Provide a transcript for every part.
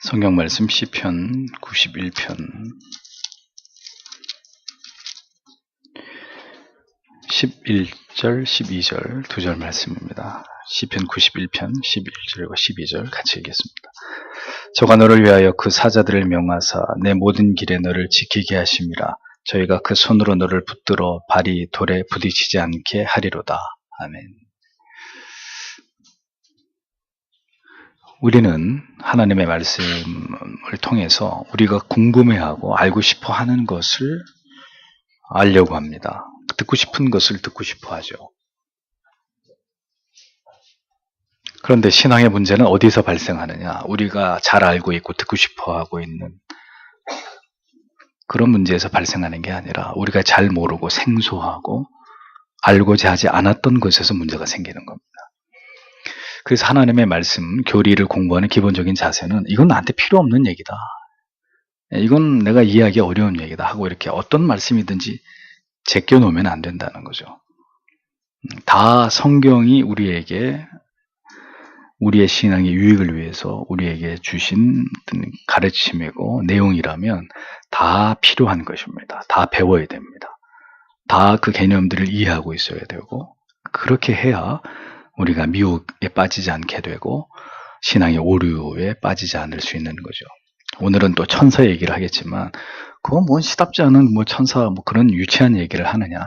성경 말씀 시편 91편 11절 12절 두 절 말씀입니다. 시편 91편 11절과 12절 같이 읽겠습니다. 저가 너를 위하여 그 사자들을 명하사 내 모든 길에 너를 지키게 하심이라. 저희가 그 손으로 너를 붙들어 발이 돌에 부딪히지 않게 하리로다. 아멘. 우리는 하나님의 말씀을 통해서 우리가 궁금해하고 알고 싶어 하는 것을 알려고 합니다. 듣고 싶은 것을 듣고 싶어 하죠. 그런데 신앙의 문제는 어디서 발생하느냐? 우리가 잘 알고 있고 듣고 싶어 하고 있는 그런 문제에서 발생하는 게 아니라 우리가 잘 모르고 생소하고 알고자 하지 않았던 것에서 문제가 생기는 겁니다. 그래서 하나님의 말씀, 교리를 공부하는 기본적인 자세는 이건 나한테 필요 없는 얘기다. 이건 내가 이해하기 어려운 얘기다 하고 이렇게 어떤 말씀이든지 제껴놓으면 안 된다는 거죠. 다 성경이 우리에게 우리의 신앙의 유익을 위해서 우리에게 주신 가르침이고 내용이라면 다 필요한 것입니다. 다 배워야 됩니다. 다 그 개념들을 이해하고 있어야 되고 그렇게 해야 우리가 미혹에 빠지지 않게 되고 신앙의 오류에 빠지지 않을 수 있는 거죠. 오늘은 또 천사 얘기를 하겠지만 그건 뭐 시답지 않은 천사 그런 유치한 얘기를 하느냐?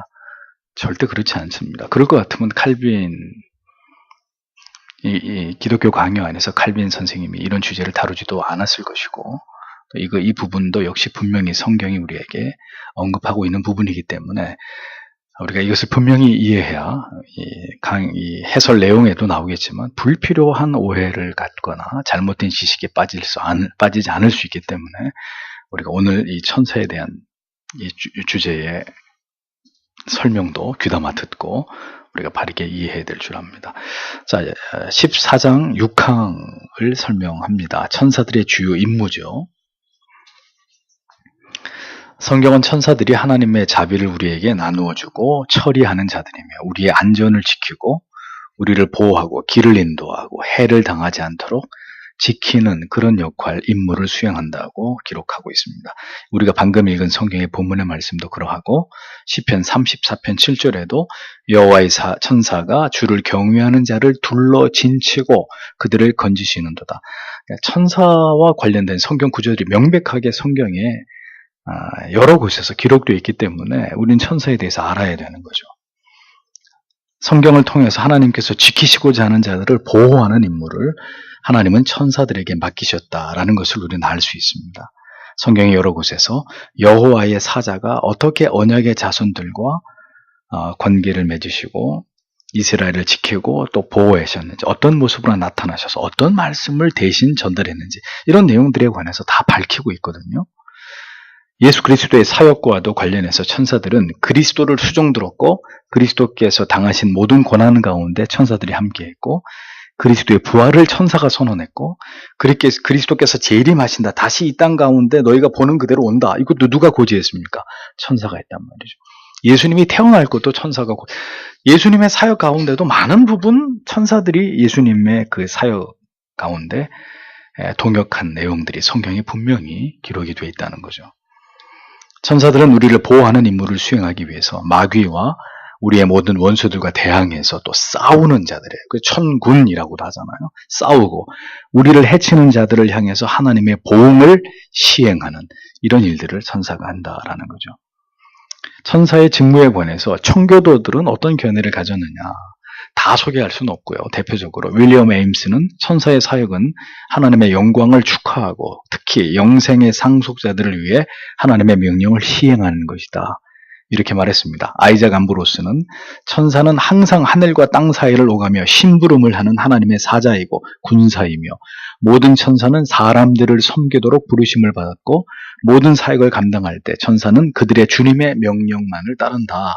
절대 그렇지 않습니다. 그럴 것 같으면 칼빈 이 기독교 강요 안에서 칼빈 선생님이 이런 주제를 다루지도 않았을 것이고 이 부분도 역시 분명히 성경이 우리에게 언급하고 있는 부분이기 때문에 우리가 이것을 분명히 이해해야 이 해설 내용에도 나오겠지만 불필요한 오해를 갖거나 잘못된 지식에 빠지지 않을 수 있기 때문에 우리가 오늘 이 천사에 대한 이 주제의 설명도 귀담아 듣고 우리가 바르게 이해해야 될 줄 압니다. 자, 14장 6항을 설명합니다. 천사들의 주요 임무죠. 성경은 천사들이 하나님의 자비를 우리에게 나누어주고 처리하는 자들이며 우리의 안전을 지키고 우리를 보호하고 길을 인도하고 해를 당하지 않도록 지키는 그런 역할, 임무를 수행한다고 기록하고 있습니다. 우리가 방금 읽은 성경의 본문의 말씀도 그러하고 시편 34편 7절에도 여호와의 천사가 주를 경외하는 자를 둘러 진치고 그들을 건지시는도다. 천사와 관련된 성경 구절이 명백하게 성경에 여러 곳에서 기록되어 있기 때문에 우리는 천사에 대해서 알아야 되는 거죠. 성경을 통해서 하나님께서 지키시고자 하는 자들을 보호하는 임무를 하나님은 천사들에게 맡기셨다라는 것을 우리는 알 수 있습니다. 성경의 여러 곳에서 여호와의 사자가 어떻게 언약의 자손들과 관계를 맺으시고 이스라엘을 지키고 또 보호하셨는지 어떤 모습으로 나타나셔서 어떤 말씀을 대신 전달했는지 이런 내용들에 관해서 다 밝히고 있거든요. 예수 그리스도의 사역과도 관련해서 천사들은 그리스도를 수종들었고 그리스도께서 당하신 모든 고난 가운데 천사들이 함께했고 그리스도의 부활을 천사가 선언했고 그리스도께서 재림하신다. 다시 이 땅 가운데 너희가 보는 그대로 온다. 이것도 누가 고지했습니까? 천사가 했단 말이죠. 예수님이 태어날 것도 천사가 예수님의 사역 가운데도 많은 부분 천사들이 예수님의 그 사역 가운데 동역한 내용들이 성경에 분명히 기록이 되어 있다는 거죠. 천사들은 우리를 보호하는 임무를 수행하기 위해서 마귀와 우리의 모든 원수들과 대항해서 또 싸우는 자들이에요. 그 천군이라고도 하잖아요. 싸우고 우리를 해치는 자들을 향해서 하나님의 보응을 시행하는 이런 일들을 천사가 한다라는 거죠. 천사의 직무에 관해서 청교도들은 어떤 견해를 가졌느냐 다 소개할 수는 없고요. 대표적으로 윌리엄 에임스는 천사의 사역은 하나님의 영광을 축하하고 특히 영생의 상속자들을 위해 하나님의 명령을 시행하는 것이다. 이렇게 말했습니다. 아이작 암브로스는 천사는 항상 하늘과 땅 사이를 오가며 심부름을 하는 하나님의 사자이고 군사이며 모든 천사는 사람들을 섬기도록 부르심을 받았고 모든 사역을 감당할 때 천사는 그들의 주님의 명령만을 따른다.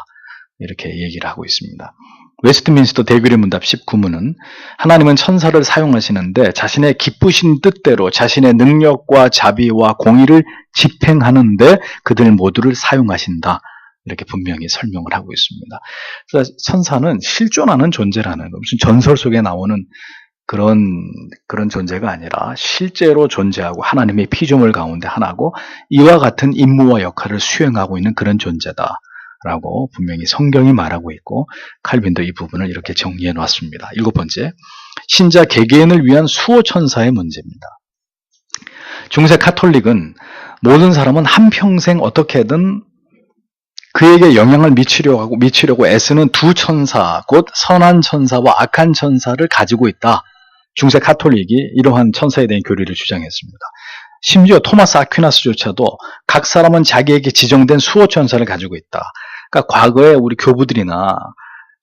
이렇게 얘기를 하고 있습니다. 웨스트민스터 대규례 문답 19문은 하나님은 천사를 사용하시는데 자신의 기쁘신 뜻대로 자신의 능력과 자비와 공의를 집행하는데 그들 모두를 사용하신다. 이렇게 분명히 설명을 하고 있습니다. 그래서 천사는 실존하는 존재라는 거, 무슨 전설 속에 나오는 그런 존재가 아니라 실제로 존재하고 하나님의 피조물 가운데 하나고 이와 같은 임무와 역할을 수행하고 있는 그런 존재다라고 분명히 성경이 말하고 있고 칼빈도 이 부분을 이렇게 정리해 놨습니다. 7번째, 신자 개개인을 위한 수호천사의 문제입니다. 중세 카톨릭은 모든 사람은 한평생 어떻게든 그에게 영향을 미치려고 애쓰는 두 천사, 곧 선한 천사와 악한 천사를 가지고 있다. 중세 카톨릭이 이러한 천사에 대한 교리를 주장했습니다. 심지어 토마스 아퀴나스조차도 각 사람은 자기에게 지정된 수호천사를 가지고 있다. 그러니까 과거에 우리 교부들이나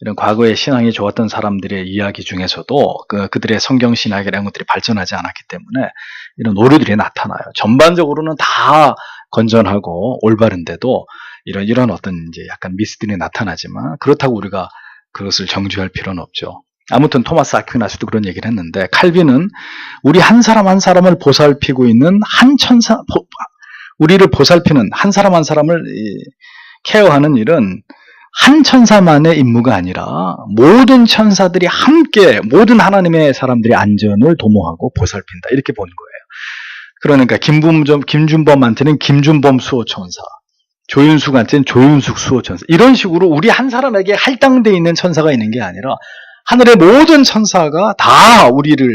이런 과거의 신앙이 좋았던 사람들의 이야기 중에서도 그들의 성경신학이라는 것들이 발전하지 않았기 때문에 이런 오류들이 나타나요. 전반적으로는 다 건전하고 올바른데도 이런 어떤 이제 약간 미스들이 나타나지만 그렇다고 우리가 그것을 정죄할 필요는 없죠. 아무튼 토마스 아퀴나스도 그런 얘기를 했는데 칼빈은 우리 한 사람 한 사람을 보살피고 있는 우리를 보살피는 한 사람 한 사람을 케어하는 일은 한 천사만의 임무가 아니라 모든 천사들이 함께 모든 하나님의 사람들의 안전을 도모하고 보살핀다. 이렇게 본 거예요. 그러니까 김준범한테는 김준범 수호천사, 조윤숙한테는 조윤숙 수호천사, 이런 식으로 우리 한 사람에게 할당되어 있는 천사가 있는 게 아니라 하늘의 모든 천사가 다 우리를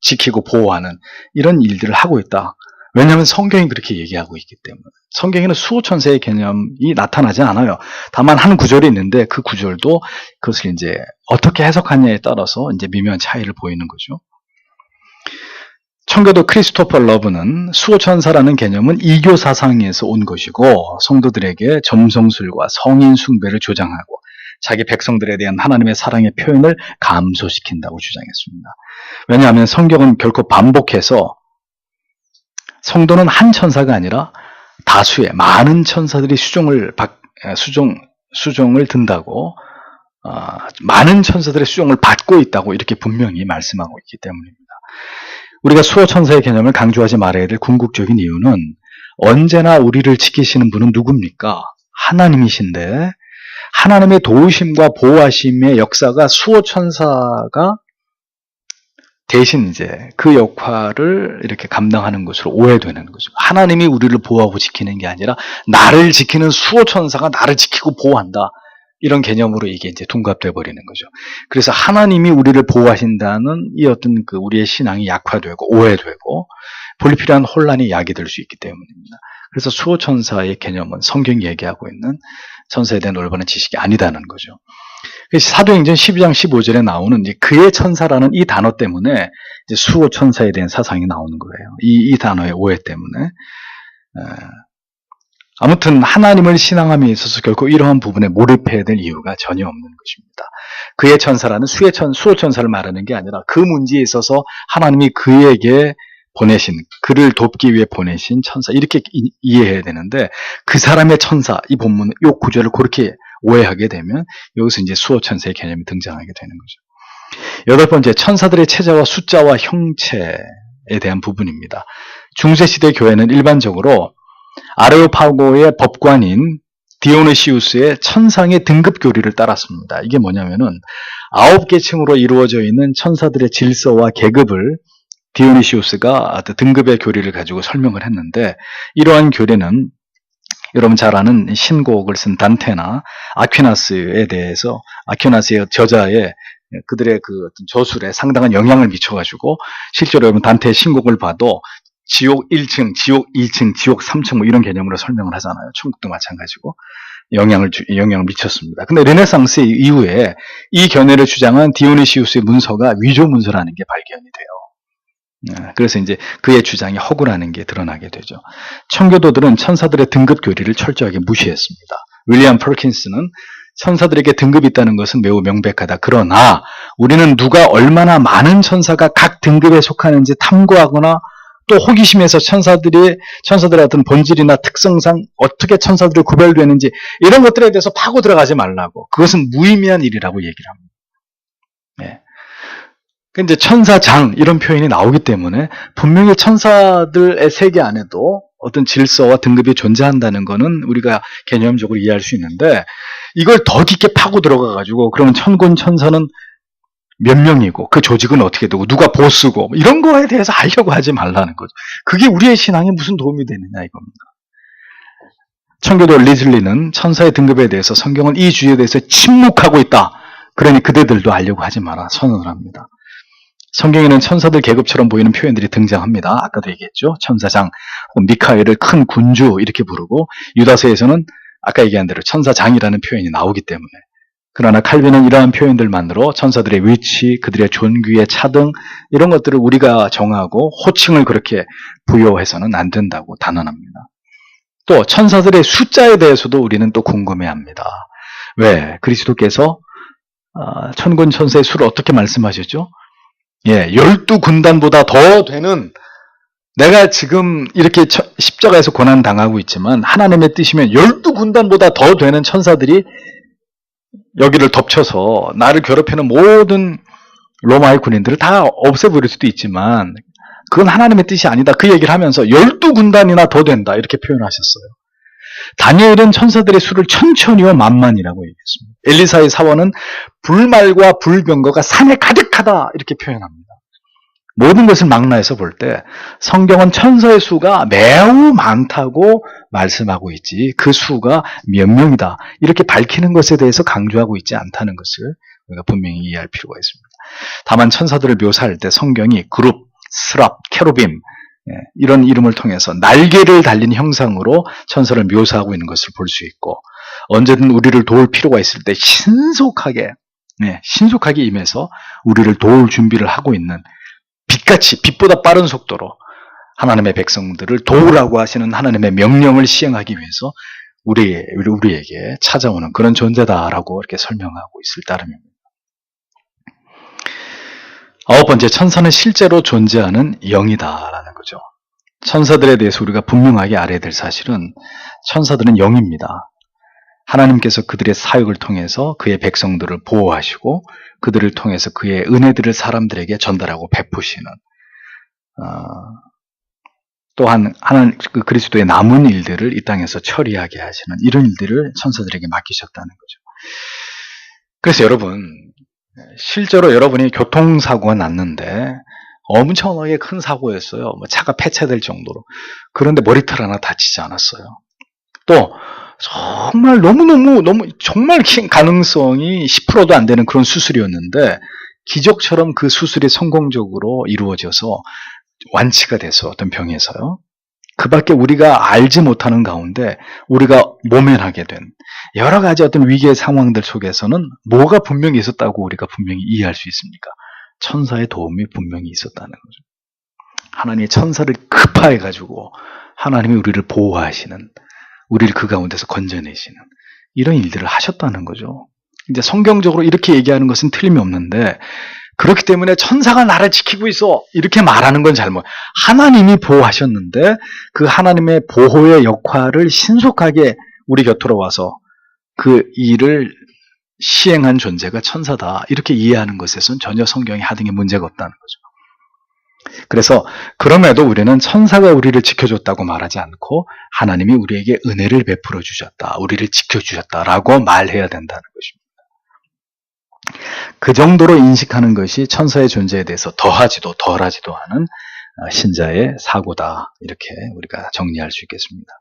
지키고 보호하는 이런 일들을 하고 있다. 왜냐하면 성경이 그렇게 얘기하고 있기 때문에. 성경에는 수호천사의 개념이 나타나지 않아요. 다만 한 구절이 있는데 그 구절도 그것을 이제 어떻게 해석하냐에 따라서 이제 미묘한 차이를 보이는 거죠. 청교도 크리스토퍼 러브는 수호천사라는 개념은 이교 사상에서 온 것이고 성도들에게 점성술과 성인 숭배를 조장하고 자기 백성들에 대한 하나님의 사랑의 표현을 감소시킨다고 주장했습니다. 왜냐하면 성경은 결코 반복해서 성도는 한 천사가 아니라 다수의 많은 천사들이 수종을 든다고 많은 천사들의 수종을 받고 있다고 이렇게 분명히 말씀하고 있기 때문입니다. 우리가 수호천사의 개념을 강조하지 말아야 될 궁극적인 이유는 언제나 우리를 지키시는 분은 누굽니까? 하나님이신데 하나님의 도우심과 보호하심의 역사가 수호천사가 대신 이제 그 역할을 이렇게 감당하는 것으로 오해되는 거죠. 하나님이 우리를 보호하고 지키는 게 아니라 나를 지키는 수호천사가 나를 지키고 보호한다. 이런 개념으로 이게 이제 둔갑돼 버리는 거죠. 그래서 하나님이 우리를 보호하신다는 이 어떤 우리의 신앙이 약화되고 오해되고 불필요한 혼란이 야기될 수 있기 때문입니다. 그래서 수호천사의 개념은 성경이 얘기하고 있는 천사에 대한 올바른 지식이 아니다는 거죠. 사도행전 12장 15절에 나오는 이제 그의 천사라는 이 단어 때문에 이제 수호천사에 대한 사상이 나오는 거예요. 이 단어의 오해 때문에. 아무튼 하나님을 신앙함에 있어서 결코 이러한 부분에 몰입해야 될 이유가 전혀 없는 것입니다. 그의 천사라는 수호천사를 말하는 게 아니라 그 문제에 있어서 하나님이 그에게 보내신, 그를 돕기 위해 보내신 천사, 이렇게 이해해야 되는데 그 사람의 천사, 이 본문, 이 구절을 그렇게 오해하게 되면 여기서 이제 수호천사의 개념이 등장하게 되는 거죠. 8번째, 천사들의 체제와 숫자와 형체에 대한 부분입니다. 중세시대 교회는 일반적으로 아레오파고의 법관인 디오네시우스의 천상의 등급 교리를 따랐습니다. 이게 뭐냐면은 9계층으로 이루어져 있는 천사들의 질서와 계급을 디오네시우스가 등급의 교리를 가지고 설명을 했는데 이러한 교리는 여러분 잘 아는 신곡을 쓴 단테나 아퀴나스에 대해서 아퀴나스의 저자의 그들의 그 어떤 저술에 상당한 영향을 미쳐가지고 실제로 여러분 단테의 신곡을 봐도 지옥 1층, 지옥 2층, 지옥 3층 뭐 이런 개념으로 설명을 하잖아요. 천국도 마찬가지고 영향을 미쳤습니다. 근데 르네상스 이후에 이 견해를 주장한 디오네시우스의 문서가 위조 문서라는 게 발견이 돼요. 그래서 이제 그의 주장이 허구라는 게 드러나게 되죠. 청교도들은 천사들의 등급 교리를 철저하게 무시했습니다. 윌리엄 퍼킨스는 천사들에게 등급이 있다는 것은 매우 명백하다. 그러나 우리는 누가 얼마나 많은 천사가 각 등급에 속하는지 탐구하거나 또 호기심에서 천사들의 어떤 본질이나 특성상 어떻게 천사들이 구별되는지 이런 것들에 대해서 파고 들어가지 말라고. 그것은 무의미한 일이라고 얘기를 합니다. 네. 근데 천사장 이런 표현이 나오기 때문에 분명히 천사들의 세계 안에도 어떤 질서와 등급이 존재한다는 것은 우리가 개념적으로 이해할 수 있는데 이걸 더 깊게 파고 들어가가지고 그러면 천군 천사는 몇 명이고 그 조직은 어떻게 되고 누가 보스고 이런 거에 대해서 알려고 하지 말라는 거죠. 그게 우리의 신앙에 무슨 도움이 되느냐 이겁니다. 청교도 리즐리는 천사의 등급에 대해서 성경은 이 주제에 대해서 침묵하고 있다. 그러니 그대들도 알려고 하지 마라 선언을 합니다. 성경에는 천사들 계급처럼 보이는 표현들이 등장합니다. 아까도 얘기했죠. 천사장, 미카엘을 큰 군주 이렇게 부르고 유다서에서는 아까 얘기한 대로 천사장이라는 표현이 나오기 때문에 그러나 칼빈은 이러한 표현들만으로 천사들의 위치, 그들의 존귀의 차등 이런 것들을 우리가 정하고 호칭을 그렇게 부여해서는 안 된다고 단언합니다. 또 천사들의 숫자에 대해서도 우리는 또 궁금해합니다. 왜? 그리스도께서 천군 천사의 수를 어떻게 말씀하셨죠? 12군단보다 더 되는 내가 지금 이렇게 십자가에서 고난당하고 있지만 하나님의 뜻이면 12군단보다 더 되는 천사들이 여기를 덮쳐서 나를 괴롭히는 모든 로마의 군인들을 다 없애버릴 수도 있지만 그건 하나님의 뜻이 아니다. 그 얘기를 하면서 12군단이나 더 된다. 이렇게 표현하셨어요. 다니엘은 천사들의 수를 천천히와 만만이라고 얘기했습니다. 엘리사의 사원은 불말과 불병거가 산에 가득하다. 이렇게 표현합니다. 모든 것을 망라해서 볼 때 성경은 천사의 수가 매우 많다고 말씀하고 있지 그 수가 몇 명이다. 이렇게 밝히는 것에 대해서 강조하고 있지 않다는 것을 우리가 분명히 이해할 필요가 있습니다. 다만 천사들을 묘사할 때 성경이 그룹, 스랍, 케루빔 이런 이름을 통해서 날개를 달린 형상으로 천사를 묘사하고 있는 것을 볼 수 있고 언제든 우리를 도울 필요가 있을 때 신속하게 임해서 우리를 도울 준비를 하고 있는 빛같이 빛보다 빠른 속도로 하나님의 백성들을 도우라고 하시는 하나님의 명령을 시행하기 위해서 우리에게 찾아오는 그런 존재다라고 이렇게 설명하고 있을 따름입니다. 9번째, 천사는 실제로 존재하는 영이다라는 거죠. 천사들에 대해서 우리가 분명하게 알아야 될 사실은 천사들은 영입니다. 하나님께서 그들의 사역을 통해서 그의 백성들을 보호하시고 그들을 통해서 그의 은혜들을 사람들에게 전달하고 베푸시는 또한 그리스도의 남은 일들을 이 땅에서 처리하게 하시는 이런 일들을 천사들에게 맡기셨다는 거죠. 그래서 여러분 실제로 여러분이 교통사고가 났는데 엄청나게 큰 사고였어요. 차가 폐차될 정도로. 그런데 머리털 하나 다치지 않았어요. 또 정말 너무 정말 가능성이 10%도 안 되는 그런 수술이었는데 기적처럼 그 수술이 성공적으로 이루어져서 완치가 돼서 어떤 병에서요. 그 밖에 우리가 알지 못하는 가운데 우리가 모면하게 된 여러 가지 어떤 위기의 상황들 속에서는 뭐가 분명히 있었다고 우리가 분명히 이해할 수 있습니까? 천사의 도움이 분명히 있었다는 거죠. 하나님의 천사를 급파해가지고 하나님이 우리를 보호하시는 우리를 그 가운데서 건져내시는 이런 일들을 하셨다는 거죠. 이제 성경적으로 이렇게 얘기하는 것은 틀림이 없는데 그렇기 때문에 천사가 나를 지키고 있어 이렇게 말하는 건 잘못. 하나님이 보호하셨는데 그 하나님의 보호의 역할을 신속하게 우리 곁으로 와서 그 일을 시행한 존재가 천사다 이렇게 이해하는 것에선 전혀 성경의 하등에 문제가 없다는 거죠. 그래서 그럼에도 우리는 천사가 우리를 지켜줬다고 말하지 않고 하나님이 우리에게 은혜를 베풀어 주셨다, 우리를 지켜주셨다라고 말해야 된다는 것입니다. 그 정도로 인식하는 것이 천사의 존재에 대해서 더하지도 덜하지도 않은 신자의 사고다 이렇게 우리가 정리할 수 있겠습니다.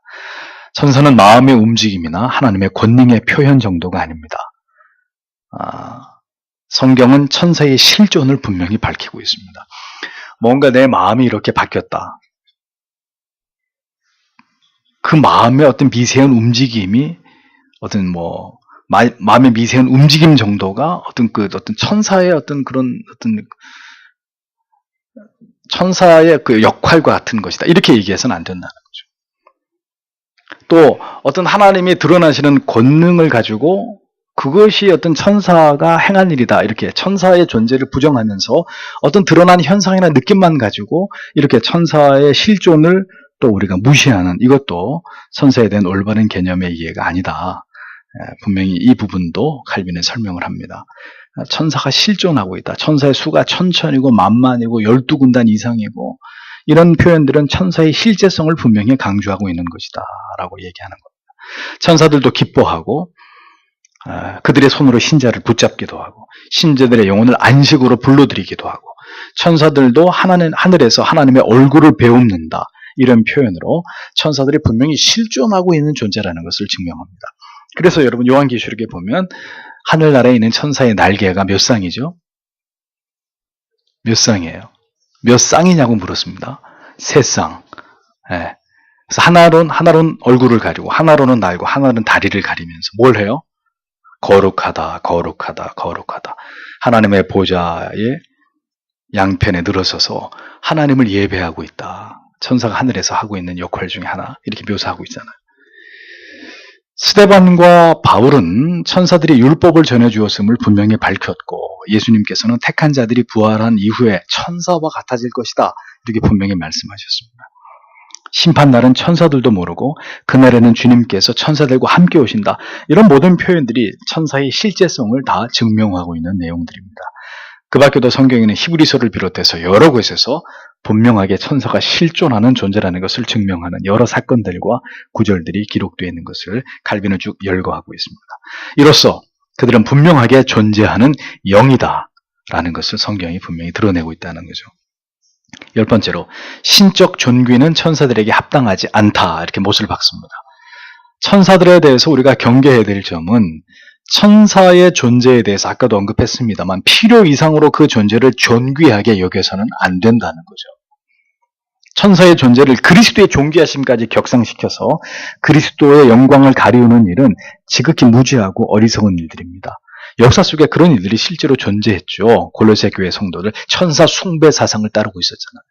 천사는 마음의 움직임이나 하나님의 권능의 표현 정도가 아닙니다. 성경은 천사의 실존을 분명히 밝히고 있습니다. 뭔가 내 마음이 이렇게 바뀌었다. 그 마음의 어떤 미세한 움직임이 어떤 마음의 미세한 움직임 정도가 어떤 천사의 어떤 천사의 그 역할과 같은 것이다. 이렇게 얘기해서는 안 된다는 거죠. 또 어떤 하나님이 드러나시는 권능을 가지고 그것이 어떤 천사가 행한 일이다. 이렇게 천사의 존재를 부정하면서 어떤 드러난 현상이나 느낌만 가지고 이렇게 천사의 실존을 또 우리가 무시하는 이것도 천사에 대한 올바른 개념의 이해가 아니다. 분명히 이 부분도 칼빈은 설명을 합니다. 천사가 실존하고 있다. 천사의 수가 천천이고 만만이고 12군단 이상이고 이런 표현들은 천사의 실제성을 분명히 강조하고 있는 것이다 라고 얘기하는 겁니다. 천사들도 기뻐하고 그들의 손으로 신자를 붙잡기도 하고 신자들의 영혼을 안식으로 불러들이기도 하고 천사들도 하늘에서 하나님의 얼굴을 배웁는다. 이런 표현으로 천사들이 분명히 실존하고 있는 존재라는 것을 증명합니다. 그래서 여러분 요한계시록에 보면 하늘나라에 있는 천사의 날개가 몇 쌍이죠? 몇 쌍이에요? 몇 쌍이냐고 물었습니다. 3쌍. 예. 그래서 하나로는 얼굴을 가리고 하나로는 날고 하나는 다리를 가리면서 뭘 해요? 거룩하다, 거룩하다, 거룩하다. 하나님의 보좌의 양편에 늘어서서 하나님을 예배하고 있다. 천사가 하늘에서 하고 있는 역할 중에 하나 이렇게 묘사하고 있잖아요. 스데반과 바울은 천사들이 율법을 전해주었음을 분명히 밝혔고 예수님께서는 택한 자들이 부활한 이후에 천사와 같아질 것이다. 이렇게 분명히 말씀하셨습니다. 심판날은 천사들도 모르고 그날에는 주님께서 천사들과 함께 오신다. 이런 모든 표현들이 천사의 실제성을 다 증명하고 있는 내용들입니다. 그 밖에도 성경에는 히브리서를 비롯해서 여러 곳에서 분명하게 천사가 실존하는 존재라는 것을 증명하는 여러 사건들과 구절들이 기록되어 있는 것을 칼빈은 쭉 열거하고 있습니다. 이로써 그들은 분명하게 존재하는 영이다 라는 것을 성경이 분명히 드러내고 있다는 거죠. 10번째로 신적 존귀는 천사들에게 합당하지 않다 이렇게 못을 박습니다. 천사들에 대해서 우리가 경계해야 될 점은 천사의 존재에 대해서 아까도 언급했습니다만 필요 이상으로 그 존재를 존귀하게 여겨서는 안 된다는 거죠. 천사의 존재를 그리스도의 존귀하심까지 격상시켜서 그리스도의 영광을 가리우는 일은 지극히 무지하고 어리석은 일들입니다. 역사 속에 그런 일들이 실제로 존재했죠. 골로새 교회 성도들 천사 숭배 사상을 따르고 있었잖아요.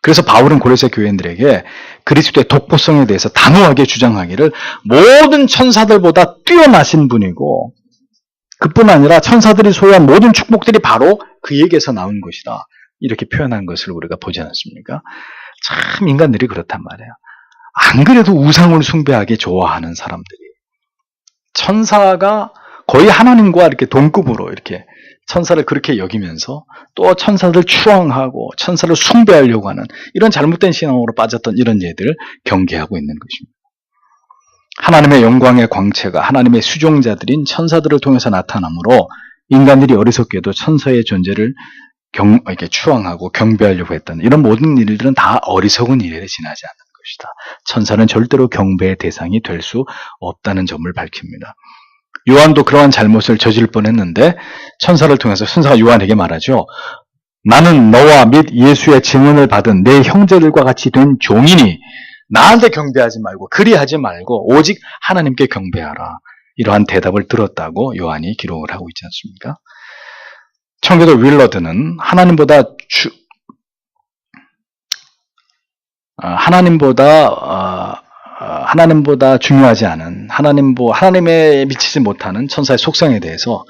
그래서 바울은 골로새 교회인들에게 그리스도의 독보성에 대해서 단호하게 주장하기를 모든 천사들보다 뛰어나신 분이고 그뿐 아니라 천사들이 소유한 모든 축복들이 바로 그에게서 나온 것이다. 이렇게 표현한 것을 우리가 보지 않았습니까? 참 인간들이 그렇단 말이에요. 안 그래도 우상을 숭배하기 좋아하는 사람들이 천사가 거의 하나님과 이렇게 동급으로 이렇게 천사를 그렇게 여기면서 또 천사를 추앙하고 천사를 숭배하려고 하는 이런 잘못된 신앙으로 빠졌던 이런 예들을 경계하고 있는 것입니다. 하나님의 영광의 광채가 하나님의 수종자들인 천사들을 통해서 나타나므로 인간들이 어리석게도 천사의 존재를 이렇게 추앙하고 경배하려고 했던 이런 모든 일들은 다 어리석은 일에 지나지 않는 것이다. 천사는 절대로 경배의 대상이 될 수 없다는 점을 밝힙니다. 요한도 그러한 잘못을 저질 뻔했는데 천사를 통해서 천사가 요한에게 말하죠. 나는 너와 및 예수의 증언을 받은 내 형제들과 같이 된 종이니 나한테 경배하지 말고 그리하지 말고 오직 하나님께 경배하라. 이러한 대답을 들었다고 요한이 기록을 하고 있지 않습니까? 청교도 윌러드는 하나님보다 중요하지 않은 하나님에 미치지 못하는 천사의 속성에 대해서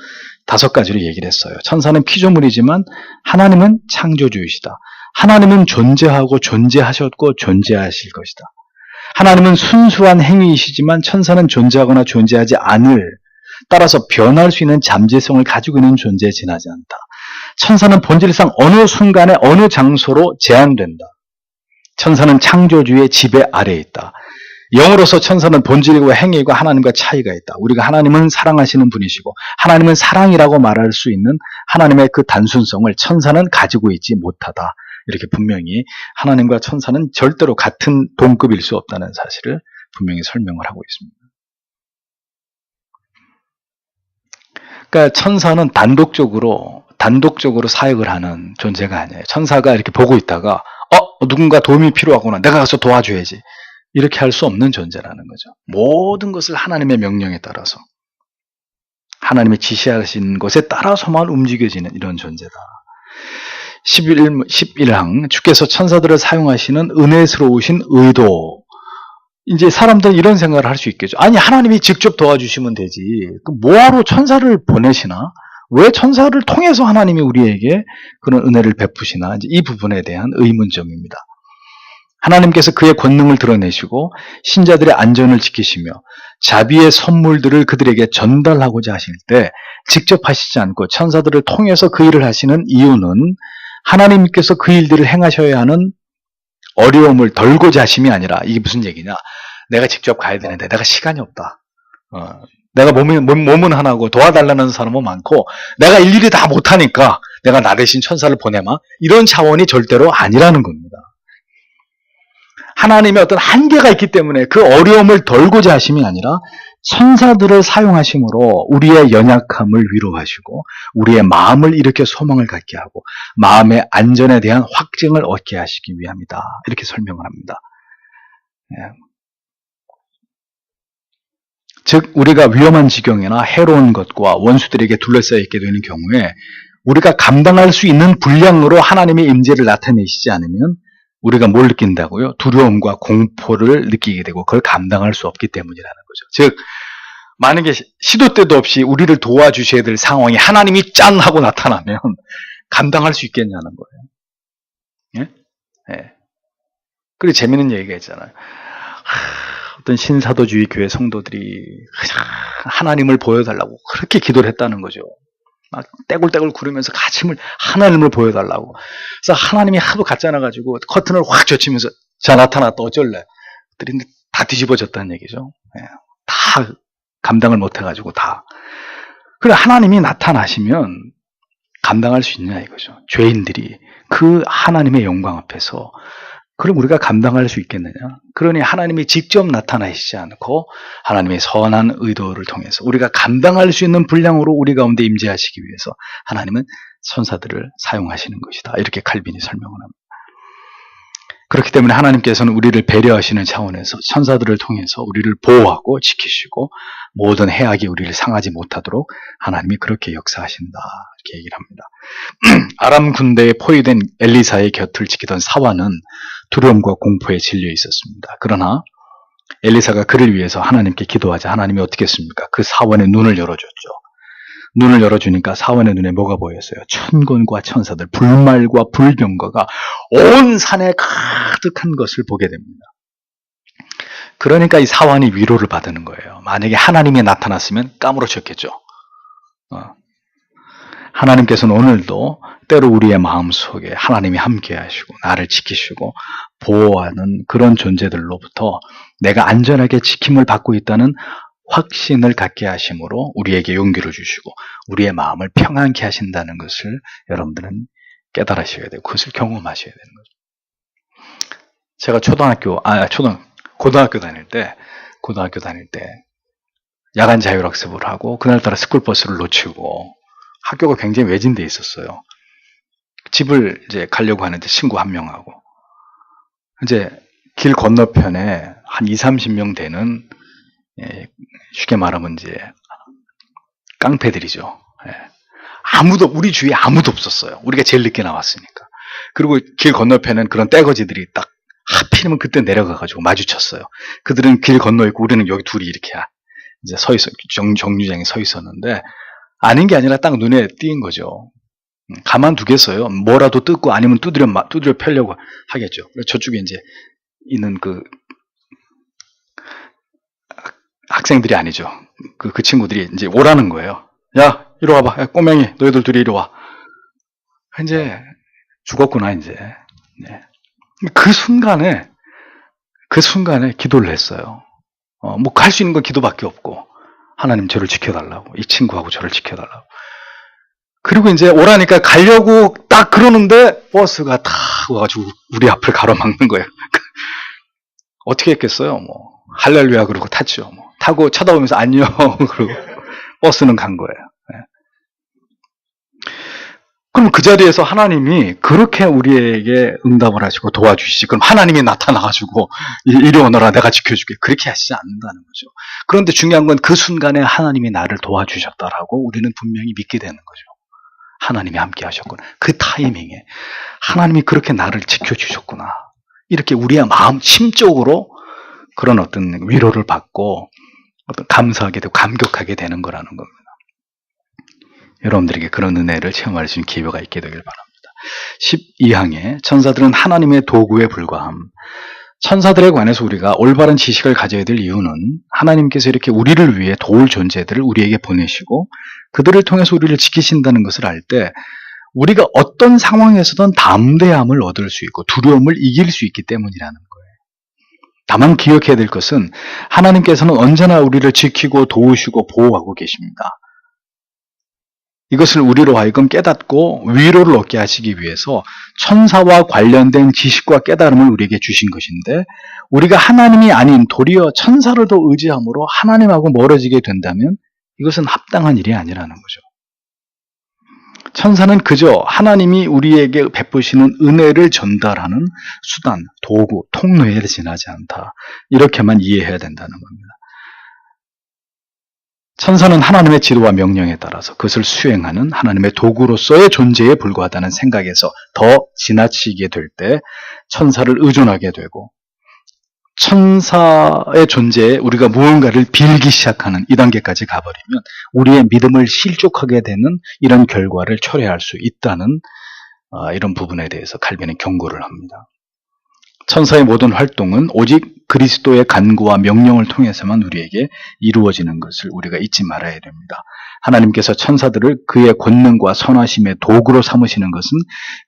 5가지로 얘기를 했어요. 천사는 피조물이지만 하나님은 창조주이시다. 하나님은 존재하고 존재하셨고 존재하실 것이다. 하나님은 순수한 행위이시지만 천사는 존재하거나 존재하지 않을 따라서 변할 수 있는 잠재성을 가지고 있는 존재에 지나지 않다. 천사는 본질상 어느 순간에 어느 장소로 제한된다. 천사는 창조주의 지배 아래에 있다. 영으로서 천사는 본질과 행위가 하나님과 차이가 있다. 우리가 하나님은 사랑하시는 분이시고 하나님은 사랑이라고 말할 수 있는 하나님의 그 단순성을 천사는 가지고 있지 못하다. 이렇게 분명히 하나님과 천사는 절대로 같은 동급일 수 없다는 사실을 분명히 설명을 하고 있습니다. 그러니까 천사는 단독적으로 사역을 하는 존재가 아니에요. 천사가 이렇게 보고 있다가 누군가 도움이 필요하구나. 내가 가서 도와줘야지. 이렇게 할 수 없는 존재라는 거죠. 모든 것을 하나님의 명령에 따라서 하나님의 지시하신 것에 따라서만 움직여지는 이런 존재다. 11항 주께서 천사들을 사용하시는 은혜스러우신 의도. 이제 사람들은 이런 생각을 할 수 있겠죠. 아니 하나님이 직접 도와주시면 되지. 뭐하러 천사를 보내시나? 왜 천사를 통해서 하나님이 우리에게 그런 은혜를 베푸시나? 이제 이 부분에 대한 의문점입니다. 하나님께서 그의 권능을 드러내시고 신자들의 안전을 지키시며 자비의 선물들을 그들에게 전달하고자 하실 때 직접 하시지 않고 천사들을 통해서 그 일을 하시는 이유는 하나님께서 그 일들을 행하셔야 하는 어려움을 덜고자 하심이 아니라 이게 무슨 얘기냐? 내가 직접 가야 되는데 내가 시간이 없다. 내가 몸은 하나고 도와달라는 사람은 많고 내가 일일이 다 못하니까 내가 나 대신 천사를 보내마. 이런 차원이 절대로 아니라는 겁니다. 하나님의 어떤 한계가 있기 때문에 그 어려움을 덜고자 하심이 아니라 천사들을 사용하심으로 우리의 연약함을 위로하시고 우리의 마음을 일으켜 소망을 갖게 하고 마음의 안전에 대한 확증을 얻게 하시기 위함이다. 이렇게 설명을 합니다. 즉 우리가 위험한 지경이나 해로운 것과 원수들에게 둘러싸여 있게 되는 경우에 우리가 감당할 수 있는 분량으로 하나님의 임재를 나타내시지 않으면 우리가 뭘 느낀다고요? 두려움과 공포를 느끼게 되고 그걸 감당할 수 없기 때문이라는 거죠. 즉 만약에 시도 때도 없이 우리를 도와주셔야 될 상황이 하나님이 짠 하고 나타나면 감당할 수 있겠냐는 거예요. 예? 예. 그리고 재밌는 얘기가 있잖아요. 어떤 신사도주의 교회 성도들이 하나님을 보여달라고 그렇게 기도를 했다는 거죠. 막 떼굴떼굴 구르면서 하나님을 보여달라고. 그래서 하나님이 하도 가짜나가지고 커튼을 확 젖히면서 자 나타났다 어쩔래. 그랬더니 다 뒤집어졌다는 얘기죠. 예. 다 감당을 못해가지고 다. 그래 하나님이 나타나시면 감당할 수 있냐 이거죠. 죄인들이 그 하나님의 영광 앞에서 그럼 우리가 감당할 수 있겠느냐? 그러니 하나님이 직접 나타나시지 않고 하나님의 선한 의도를 통해서 우리가 감당할 수 있는 분량으로 우리 가운데 임재하시기 위해서 하나님은 천사들을 사용하시는 것이다. 이렇게 칼빈이 설명을 합니다. 그렇기 때문에 하나님께서는 우리를 배려하시는 차원에서 천사들을 통해서 우리를 보호하고 지키시고 모든 해악이 우리를 상하지 못하도록 하나님이 그렇게 역사하신다. 이렇게 얘기를 합니다. 아람 군대에 포위된 엘리사의 곁을 지키던 사환은 두려움과 공포에 질려 있었습니다. 그러나 엘리사가 그를 위해서 하나님께 기도하자 하나님이 어떻게 했습니까? 그 사환의 눈을 열어줬죠. 눈을 열어주니까 사환의 눈에 뭐가 보였어요? 천군과 천사들, 불말과 불병거가 온 산에 가득한 것을 보게 됩니다. 그러니까 이 사환이 위로를 받는 거예요. 만약에 하나님이 나타났으면 까무러쳤겠죠. 하나님께서는 오늘도 때로 우리의 마음속에 하나님이 함께 하시고 나를 지키시고 보호하는 그런 존재들로부터 내가 안전하게 지킴을 받고 있다는 확신을 갖게 하심으로 우리에게 용기를 주시고 우리의 마음을 평안케 하신다는 것을 여러분들은 깨달으셔야 되고 그것을 경험하셔야 되는 거죠. 제가 고등학교 다닐 때 야간 자율학습을 하고 그날따라 스쿨버스를 놓치고 학교가 굉장히 외진데 있었어요. 집을 이제 가려고 하는데 친구 한 명하고 이제 길 건너편에 한 20-30명 되는 쉽게 말하면 이제 깡패들이죠. 우리 주위에 아무도 없었어요. 우리가 제일 늦게 나왔으니까. 그리고 길 건너편엔 그런 떼거지들이 딱 하필이면 그때 내려가가지고 마주쳤어요. 그들은 길 건너 있고 우리는 여기 둘이 이렇게 이제 서 있어 정류장에 서 있었는데 아닌 게 아니라 딱 눈에 띄인 거죠. 가만두겠어요. 뭐라도 뜯고 아니면 두드려 펴려고 하겠죠. 저쪽에 이제 있는 그 학생들이 아니죠. 그 친구들이 이제 오라는 거예요. 야, 이리 와봐. 야, 꼬맹이, 너희들 둘이 이리 와. 이제 죽었구나, 이제. 네. 그 순간에 기도를 했어요. 뭐 할 수 있는 건 기도밖에 없고, 하나님 저를 지켜달라고, 이 친구하고 저를 지켜달라고. 그리고 이제 오라니까 가려고 딱 그러는데 버스가 탁 와가지고 우리 앞을 가로막는 거예요. 어떻게 했겠어요? 뭐 할렐루야 그러고 탔죠. 뭐 타고 쳐다보면서 안녕 그러고 버스는 간 거예요. 네. 그럼 그 자리에서 하나님이 그렇게 우리에게 응답을 하시고 도와주시지. 그럼 하나님이 나타나가지고 이리 오너라 내가 지켜줄게. 그렇게 하시지 않는다는 거죠. 그런데 중요한 건 그 순간에 하나님이 나를 도와주셨다라고 우리는 분명히 믿게 되는 거죠. 하나님이 함께 하셨구나. 그 타이밍에 하나님이 그렇게 나를 지켜주셨구나. 이렇게 우리의 마음 심적으로 그런 어떤 위로를 받고 어떤 감사하게 되고 감격하게 되는 거라는 겁니다. 여러분들에게 그런 은혜를 체험할 수 있는 기회가 있게 되길 바랍니다. 12항에 천사들은 하나님의 도구에 불과함. 천사들에 관해서 우리가 올바른 지식을 가져야 될 이유는 하나님께서 이렇게 우리를 위해 도울 존재들을 우리에게 보내시고 그들을 통해서 우리를 지키신다는 것을 알 때 우리가 어떤 상황에서든 담대함을 얻을 수 있고 두려움을 이길 수 있기 때문이라는 거예요. 다만 기억해야 될 것은 하나님께서는 언제나 우리를 지키고 도우시고 보호하고 계십니다. 이것을 우리로 하여금 깨닫고 위로를 얻게 하시기 위해서 천사와 관련된 지식과 깨달음을 우리에게 주신 것인데, 우리가 하나님이 아닌 도리어 천사를도 의지함으로 하나님하고 멀어지게 된다면 이것은 합당한 일이 아니라는 거죠. 천사는 그저 하나님이 우리에게 베푸시는 은혜를 전달하는 수단, 도구, 통로에 지나지 않다. 이렇게만 이해해야 된다는 겁니다. 천사는 하나님의 지도와 명령에 따라서 그것을 수행하는 하나님의 도구로서의 존재에 불과하다는 생각에서 더 지나치게 될 때 천사를 의존하게 되고, 천사의 존재에 우리가 무언가를 빌기 시작하는 이 단계까지 가버리면 우리의 믿음을 실족하게 되는 이런 결과를 초래할 수 있다는 이런 부분에 대해서 칼빈은 경고를 합니다. 천사의 모든 활동은 오직 그리스도의 간구와 명령을 통해서만 우리에게 이루어지는 것을 우리가 잊지 말아야 됩니다. 하나님께서 천사들을 그의 권능과 선하심의 도구로 삼으시는 것은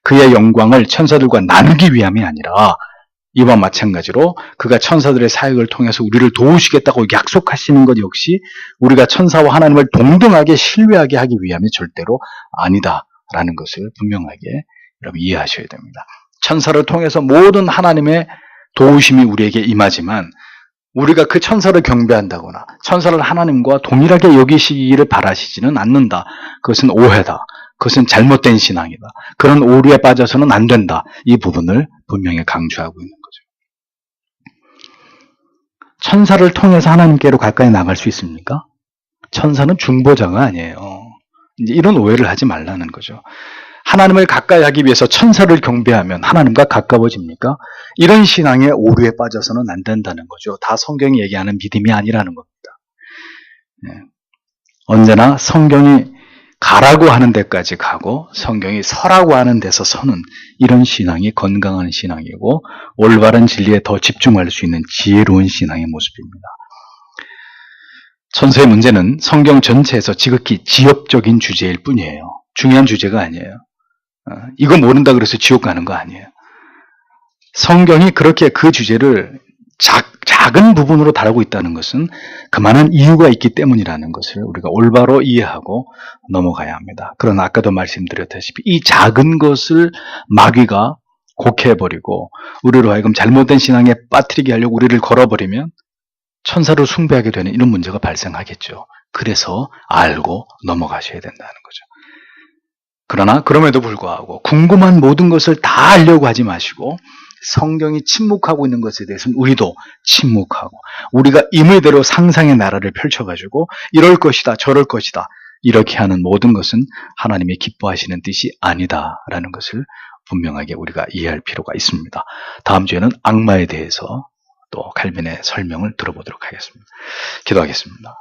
그의 영광을 천사들과 나누기 위함이 아니라, 이와 마찬가지로 그가 천사들의 사역을 통해서 우리를 도우시겠다고 약속하시는 것 역시 우리가 천사와 하나님을 동등하게 신뢰하게 하기 위함이 절대로 아니다라는 것을 분명하게 여러분 이해하셔야 됩니다. 천사를 통해서 모든 하나님의 도우심이 우리에게 임하지만 우리가 그 천사를 경배한다거나 천사를 하나님과 동일하게 여기시기를 바라시지는 않는다. 그것은 오해다. 그것은 잘못된 신앙이다. 그런 오류에 빠져서는 안 된다. 이 부분을 분명히 강조하고 있는 거죠. 천사를 통해서 하나님께로 가까이 나갈 수 있습니까? 천사는 중보자가 아니에요. 이제 이런 오해를 하지 말라는 거죠. 하나님을 가까이 하기 위해서 천사를 경배하면 하나님과 가까워집니까? 이런 신앙의 오류에 빠져서는 안 된다는 거죠. 다 성경이 얘기하는 믿음이 아니라는 겁니다. 언제나 성경이 가라고 하는 데까지 가고 성경이 서라고 하는 데서 서는 이런 신앙이 건강한 신앙이고 올바른 진리에 더 집중할 수 있는 지혜로운 신앙의 모습입니다. 천사의 문제는 성경 전체에서 지극히 지엽적인 주제일 뿐이에요. 중요한 주제가 아니에요. 이거 모른다 그래서 지옥 가는 거 아니에요. 성경이 그렇게 그 주제를 작은 부분으로 다루고 있다는 것은 그만한 이유가 있기 때문이라는 것을 우리가 올바로 이해하고 넘어가야 합니다. 그러나 아까도 말씀드렸다시피 이 작은 것을 마귀가 곡해버리고 우리로 하여금 잘못된 신앙에 빠뜨리게 하려고 우리를 걸어버리면 천사를 숭배하게 되는 이런 문제가 발생하겠죠. 그래서 알고 넘어가셔야 된다는 거죠. 그러나 그럼에도 불구하고 궁금한 모든 것을 다 알려고 하지 마시고 성경이 침묵하고 있는 것에 대해서는 우리도 침묵하고 우리가 임의대로 상상의 나라를 펼쳐가지고 이럴 것이다 저럴 것이다 이렇게 하는 모든 것은 하나님이 기뻐하시는 뜻이 아니다라는 것을 분명하게 우리가 이해할 필요가 있습니다. 다음 주에는 악마에 대해서 또 칼빈의 설명을 들어보도록 하겠습니다. 기도하겠습니다.